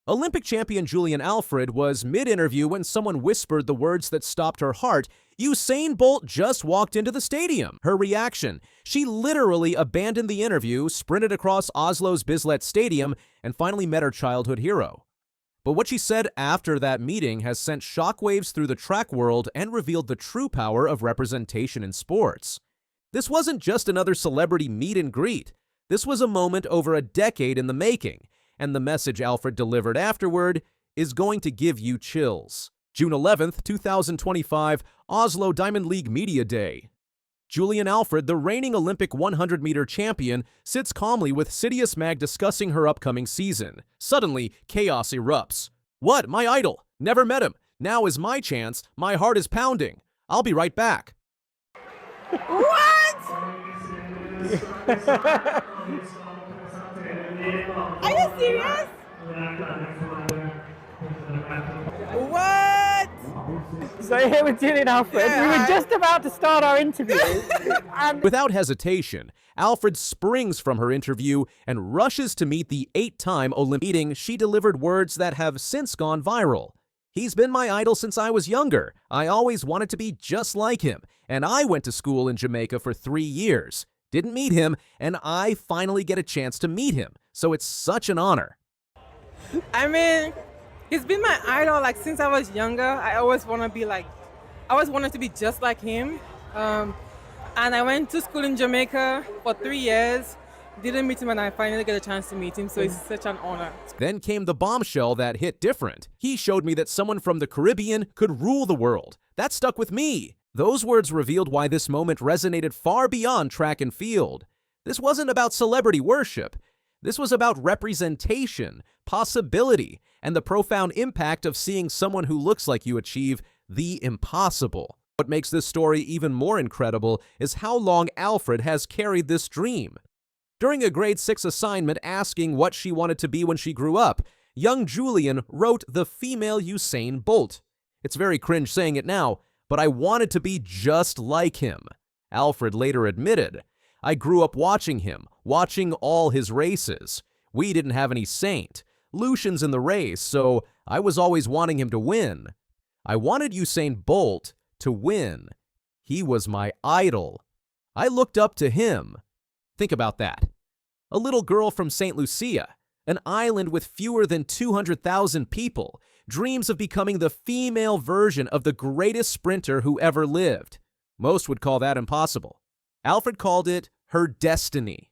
Olympic champion Julien Alfred was mid-interview when someone whispered the words that stopped her heart. Usain Bolt just walked into the stadium. Her reaction: she literally abandoned the interview, sprinted across Oslo's Bislett Stadium, and finally met her childhood hero. But what she said after that meeting has sent shockwaves through the track world and revealed the true power of representation in sports. This wasn't just another celebrity meet and greet. This was a moment over a decade in the making, and the message Alfred delivered afterward is going to give you chills. June 11th, 2025, Oslo Diamond League Media Day. Julien Alfred, the reigning Olympic 100-meter champion, sits calmly with Sidious Mag discussing her upcoming season. Suddenly, chaos erupts. "What? My idol? Never met him. Now is my chance. My heart is pounding. I'll be right back." What? Are you serious? What? So here with Julien Alfred, we were just about to start our interview. Without hesitation, Alfred springs from her interview and rushes to meet the 8-time Olympic meeting. She delivered words that have since gone viral. "He's been my idol since I was younger. I always wanted to be just like him, and I went to school in Jamaica for 3 years. Didn't meet him, and I finally get a chance to meet him, so it's such an honor." I mean, he's been my idol like since I was younger. I always wanted to be just like him. And I went to school in Jamaica for 3 years. Didn't meet him, and I finally get a chance to meet him, so it's such an honor. Then came the bombshell that hit different. "He showed me that someone from the Caribbean could rule the world. That stuck with me." Those words revealed why this moment resonated far beyond track and field. This wasn't about celebrity worship. This was about representation, possibility, and the profound impact of seeing someone who looks like you achieve the impossible. What makes this story even more incredible is how long Alfred has carried this dream. During a grade 6 assignment asking what she wanted to be when she grew up, young Julien wrote the female Usain Bolt. It's very cringe saying it now, but I wanted to be just like him. Alfred later admitted, "I grew up watching him, watching all his races. We didn't have any Saint Lucians in the race, so I was always wanting him to win. I wanted Usain Bolt to win. He was my idol. I looked up to him." Think about that. A little girl from Saint Lucia, an island with fewer than 200,000 people, dreams of becoming the female version of the greatest sprinter who ever lived. Most would call that impossible. Alfred called it her destiny.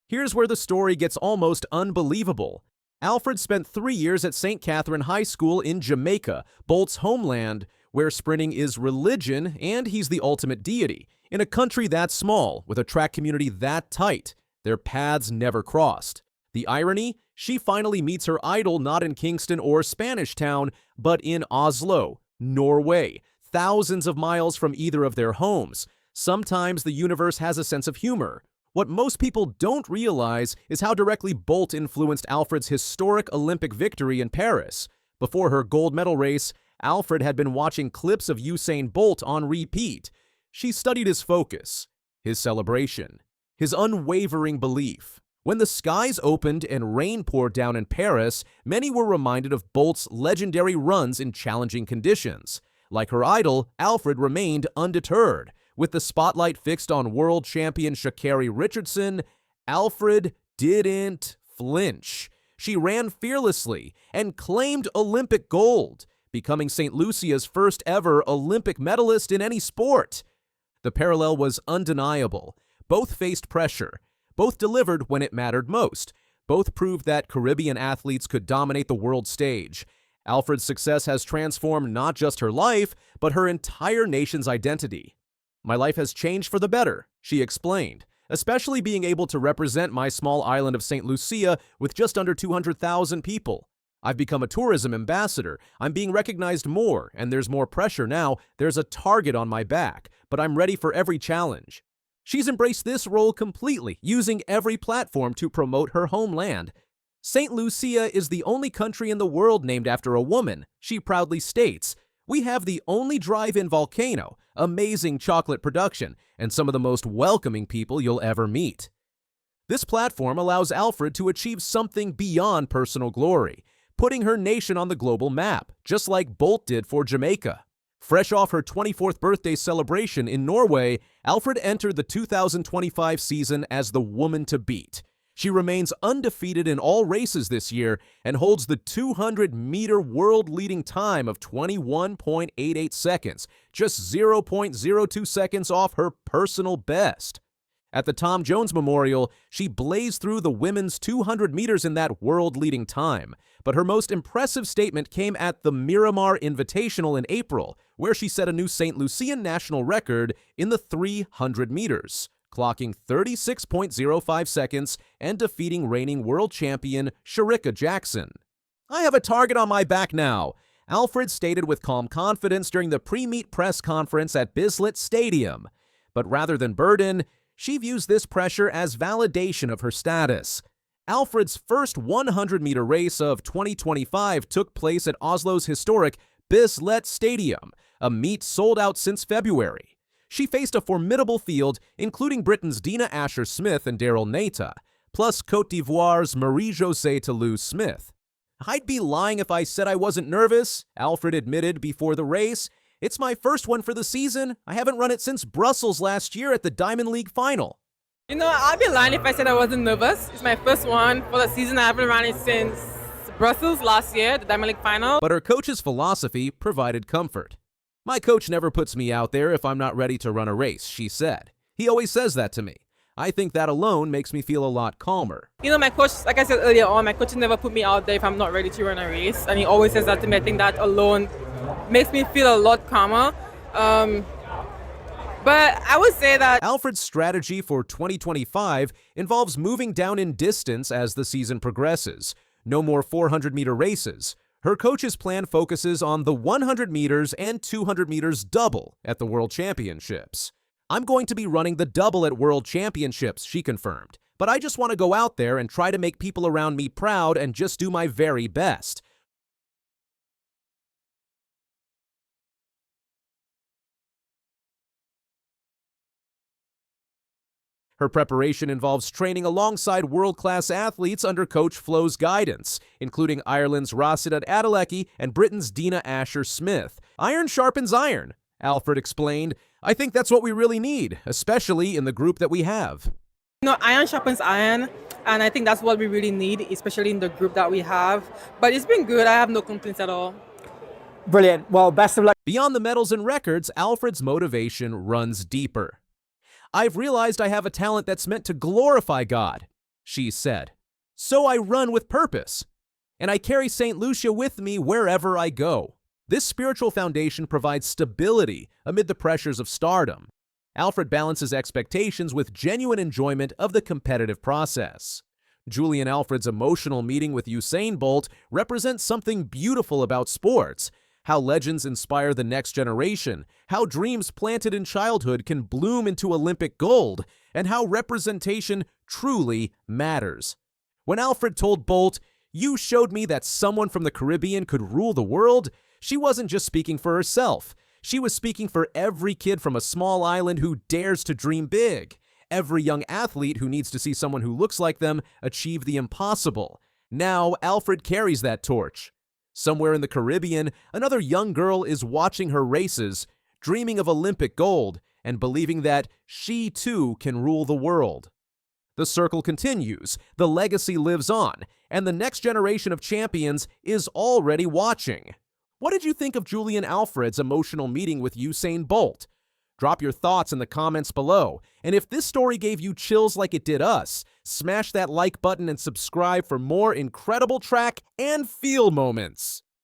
Here's where the story gets almost unbelievable. Alfred spent 3 years at St. Catherine High School in Jamaica, Bolt's homeland, where sprinting is religion and he's the ultimate deity. In a country that small, with a track community that tight, their paths never crossed. The irony? She finally meets her idol not in Kingston or Spanish Town, but in Oslo, Norway, thousands of miles from either of their homes. Sometimes the universe has a sense of humor. What most people don't realize is how directly Bolt influenced Alfred's historic Olympic victory in Paris. Before her gold medal race, Alfred had been watching clips of Usain Bolt on repeat. She studied his focus, his celebration, his unwavering belief. When the skies opened and rain poured down in Paris, many were reminded of Bolt's legendary runs in challenging conditions. Like her idol, Alfred remained undeterred. With the spotlight fixed on world champion Sha'Carri Richardson, Alfred didn't flinch. She ran fearlessly and claimed Olympic gold, becoming Saint Lucia's first ever Olympic medalist in any sport. The parallel was undeniable. Both faced pressure. Both delivered when it mattered most. Both proved that Caribbean athletes could dominate the world stage. Alfred's success has transformed not just her life, but her entire nation's identity. "My life has changed for the better," she explained, "especially being able to represent my small island of Saint Lucia with just under 200,000 people. I've become a tourism ambassador. I'm being recognized more, and there's more pressure now. There's a target on my back, but I'm ready for every challenge." She's embraced this role completely, using every platform to promote her homeland. Saint Lucia is the only country in the world named after a woman, she proudly states. "We have the only drive-in volcano, amazing chocolate production, and some of the most welcoming people you'll ever meet." This platform allows Alfred to achieve something beyond personal glory. putting her nation on the global map, just like Bolt did for Jamaica. Fresh off her 24th birthday celebration in Norway, Alfred entered the 2025 season as the woman to beat. She remains undefeated in all races this year and holds the 200-meter world-leading time of 21.88 seconds, just 0.02 seconds off her personal best. At the Tom Jones Memorial, she blazed through the women's 200 meters in that world-leading time. But her most impressive statement came at the Miramar Invitational in April, where she set a new Saint Lucian national record in the 300 meters, clocking 36.05 seconds and defeating reigning world champion Shericka Jackson. "I have a target on my back now," Alfred stated with calm confidence during the pre-meet press conference at Bislett Stadium. But rather than burden, she views this pressure as validation of her status. Alfred's first 100-meter race of 2025 took place at Oslo's historic Bislett Stadium, a meet sold out since February. She faced a formidable field, including Britain's Dina Asher-Smith and Daryl Neita, plus Côte d'Ivoire's Marie-Josée Toulouse-Smith. "I'd be lying if I said I wasn't nervous," Alfred admitted before the race. "It's my first one for the season. I haven't run it since Brussels last year at the Diamond League final." You know, I'd be lying if I said I wasn't nervous. It's my first one for the season. I haven't run it since Brussels last year, the Diamond League final. But her coach's philosophy provided comfort. "My coach never puts me out there if I'm not ready to run a race," she said. "He always says that to me. I think that alone makes me feel a lot calmer." You know, my coach, like I said earlier on, my coach never put me out there if I'm not ready to run a race. And he always says that to me. I think that alone makes me feel a lot calmer. But I would say that Alfred's strategy for 2025 involves moving down in distance as the season progresses. No more 400-meter races. Her coach's plan focuses on the 100 meters and 200 meters double at the World Championships. "I'm going to be running the double at World Championships," she confirmed. "But I just want to go out there and try to make people around me proud and just do my very best." Her preparation involves training alongside world-class athletes under Coach Flo's guidance, including Ireland's Rosidat Adeleke and Britain's Dina Asher-Smith. "Iron sharpens iron," Alfred explained. "I think that's what we really need, especially in the group that we have." You know, iron sharpens iron, and I think that's what we really need, especially in the group that we have. But it's been good. I have no complaints at all. Brilliant. Well, best of luck. Beyond the medals and records, Alfred's motivation runs deeper. "I've realized I have a talent that's meant to glorify God," she said. "So I run with purpose, and I carry Saint Lucia with me wherever I go." This spiritual foundation provides stability amid the pressures of stardom. Alfred balances expectations with genuine enjoyment of the competitive process. Julien Alfred's emotional meeting with Usain Bolt represents something beautiful about sports. How legends inspire the next generation, how dreams planted in childhood can bloom into Olympic gold, and how representation truly matters. When Alfred told Bolt, "You showed me that someone from the Caribbean could rule the world," she wasn't just speaking for herself. She was speaking for every kid from a small island who dares to dream big, every young athlete who needs to see someone who looks like them achieve the impossible. Now, Alfred carries that torch. Somewhere in the Caribbean, another young girl is watching her races, dreaming of Olympic gold, and believing that she too can rule the world. The circle continues, the legacy lives on, and the next generation of champions is already watching. What did you think of Julien Alfred's emotional meeting with Usain Bolt? Drop your thoughts in the comments below, and if this story gave you chills like it did us, smash that like button and subscribe for more incredible track and field moments.